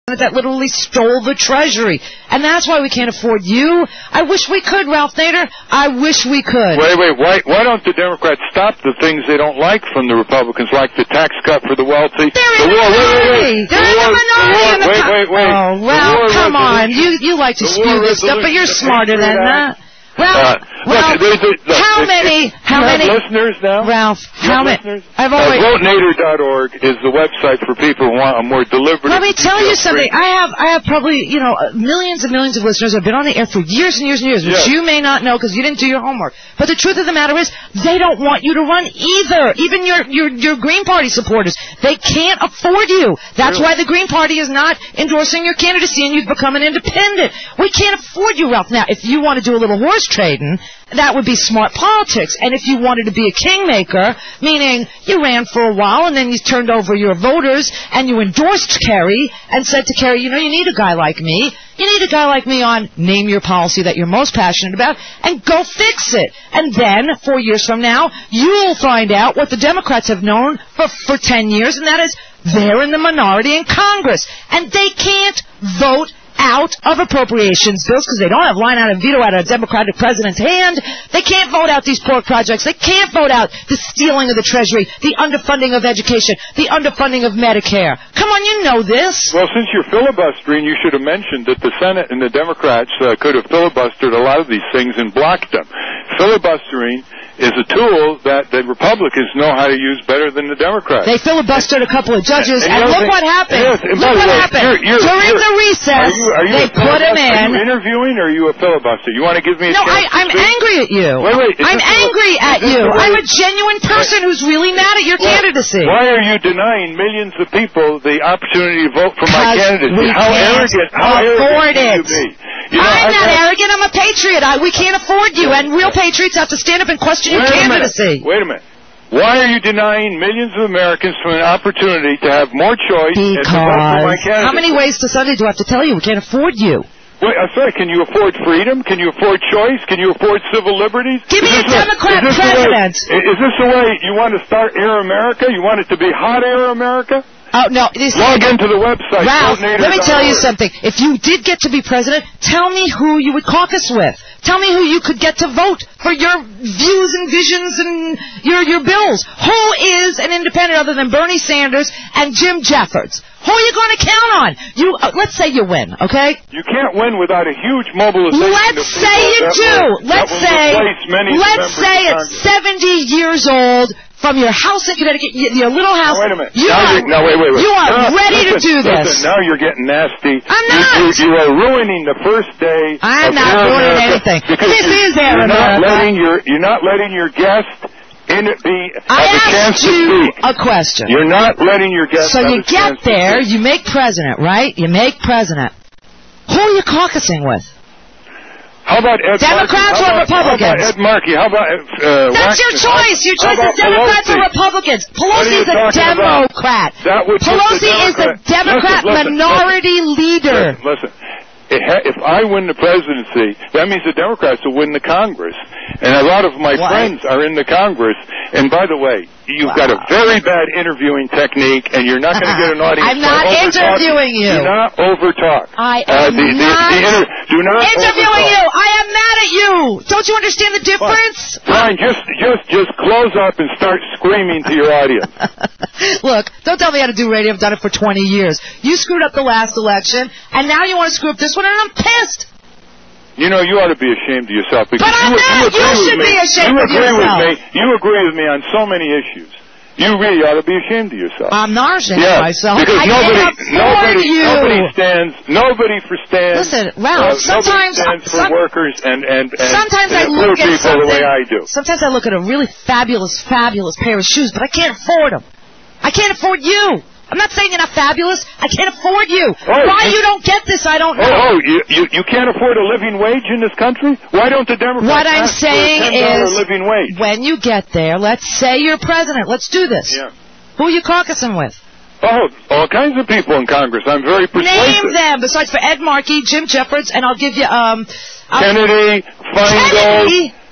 that literally stole the treasury. And that's why we can't afford you. I wish we could, Ralph Nader. I wish we could. Wait. Why don't the Democrats stop the things they don't like from the Republicans, like the tax cut for the wealthy? They're in the minority. They're in the minority. Wait. Oh, Ralph, come on. You like to spew this stuff, but you're smarter than that. Ralph, how many listeners now? Ralph, how many? VoteNader.org is the website for people who want a more deliberate. Let me tell you something. I have probably, millions and millions of listeners who have been on the air for years and years and years, which you may not know because you didn't do your homework. But the truth of the matter is, they don't want you to run either. Even your Green Party supporters, they can't afford you. That's why the Green Party is not endorsing your candidacy, and you've become an independent. We can't afford you, Ralph. Now, if you want to do a little horse trading, that would be smart politics. And if you wanted to be a kingmaker, meaning you ran for a while and then you turned over your voters and you endorsed Kerry and said to Kerry, you need a guy like me. You need a guy like me on name your policy that you're most passionate about and go fix it. And then, 4 years from now, you'll find out what the Democrats have known for 10 years, and that is they're in the minority in Congress. And they can't vote out of appropriations bills because they don't have line out and veto out of a Democratic president's hand. They can't vote out these pork projects. They can't vote out the stealing of the Treasury, the underfunding of education, the underfunding of Medicare. Come on, you know this. Well, since you're filibustering, you should have mentioned that the Senate and the Democrats could have filibustered a lot of these things and blocked them. Filibustering is a tool that the Republicans know how to use better than the Democrats. They filibustered a couple of judges, and look what happened. Look what happened. During the recess, they put him in. Are you interviewing, or are you a filibuster? You want to give me a chance? No, I'm angry at you. Wait. I'm angry at you. I'm a genuine person who's really mad at your candidacy. Why are you denying millions of people the opportunity to vote for my candidacy? How arrogant can you be? I'm not arrogant. I'm a patriot. We can't afford you, and real patriots have to stand up and question your candidacy. Wait a minute. Why are you denying millions of Americans from an opportunity to have more choice and to vote for my candidacy? How many ways to Sunday do I have to tell you? We can't afford you. Wait, I'm sorry, can you afford freedom? Can you afford choice? Can you afford civil liberties? Give me a Democrat president. Is this the way you want to start Air America? You want it to be hot Air America? Oh, no. Log into the website. Ralph, let me tell you something. If you did get to be president, tell me who you would caucus with. Tell me who you could get to vote for your views and visions and your bills. Who is an independent other than Bernie Sanders and Jim Jeffords? Who are you going to count on? Let's say you win, okay? You can't win without a huge mobilization. Let's say you do. Let's say it's 70 years old. From your house in Connecticut, your little house. Now, wait a minute. You are ready to do this. Now you're getting nasty. I'm not. You are ruining the first day. I'm not ruining anything. This is Air America. You're not letting your guest have a chance to speak. I asked you a question. You're not letting your guest have a chance to speak. So you get there, you make president, right? You make president. Who are you caucusing with? How about Ed Democrats or Republicans? How about Ed Markey? How about that's your choice. Your choice is Democrats or Republicans. Pelosi is a Democrat. Pelosi is a Democrat minority leader. Listen. If I win the presidency, that means the Democrats will win the Congress. And a lot of my friends are in the Congress. And by the way, you've got a very bad interviewing technique, and you're not going to get an audience. I'm not interviewing you. Do not overtalk. I am not interviewing you. I am mad at you. Don't you understand the difference? Fine. Just close up and start screaming to your audience. Look, don't tell me how to do radio. I've done it for 20 years. You screwed up the last election, and now you want to screw up this one, and I'm pissed. You ought to be ashamed of yourself. Because but I'm not. You should be ashamed of yourself. You agree with me on so many issues. You really ought to be ashamed of yourself. I'm not ashamed of myself. Because nobody stands. Listen, Ralph, sometimes for workers and sometimes I look at people the way I do. Sometimes I look at a really fabulous pair of shoes, but I can't afford them. I can't afford you. I'm not saying you're not fabulous. I can't afford you. Why you don't get this, I don't know. You can't afford a living wage in this country? Why don't the Democrats what I'm ask saying for a $10 is, living wage? When you get there, let's say you're president. Let's do this. Yeah. Who are you caucusing with? Oh, all kinds of people in Congress. I'm very persuasive. Name them. Besides for Ed Markey, Jim Jeffords, and I'll give you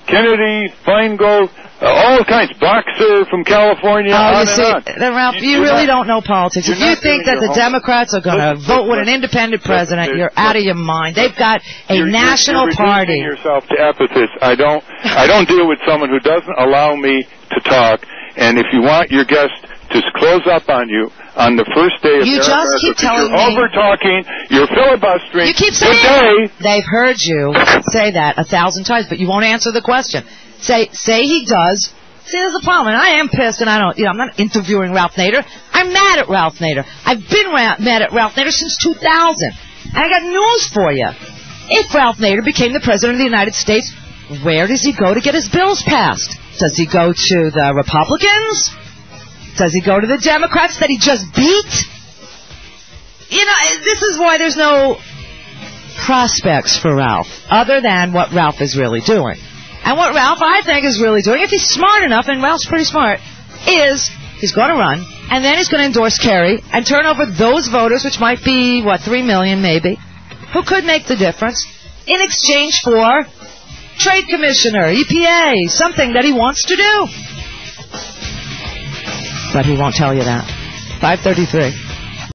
Kennedy, Feingold. all kinds. Boxer from California. Oh, on you see, and on. then Ralph, you really don't know politics. If you think that the Democrats are going to vote with an independent president, you're out of your mind. They've got a national party. You're reducing yourself to epithets. I don't deal with someone who doesn't allow me to talk. And if you want your guest to close up on you on the first day of you just keep telling me. You're over-talking, you're filibustering. You keep saying Good day. They've heard you say that 1,000 times, but you won't answer the question. Say he does. See, there's a problem, and I am pissed, and I'm not interviewing Ralph Nader. I'm mad at Ralph Nader. I've been mad at Ralph Nader since 2000. And I got news for you. If Ralph Nader became the president of the United States, where does he go to get his bills passed? Does he go to the Republicans? Does he go to the Democrats that he just beat? This is why there's no prospects for Ralph, other than what Ralph is really doing. And what Ralph, I think, is really doing, if he's smart enough, and Ralph's pretty smart, is he's going to run, and then he's going to endorse Kerry and turn over those voters, which might be, 3 million maybe, who could make the difference, in exchange for trade commissioner, EPA, something that he wants to do. But he won't tell you that. 5:33.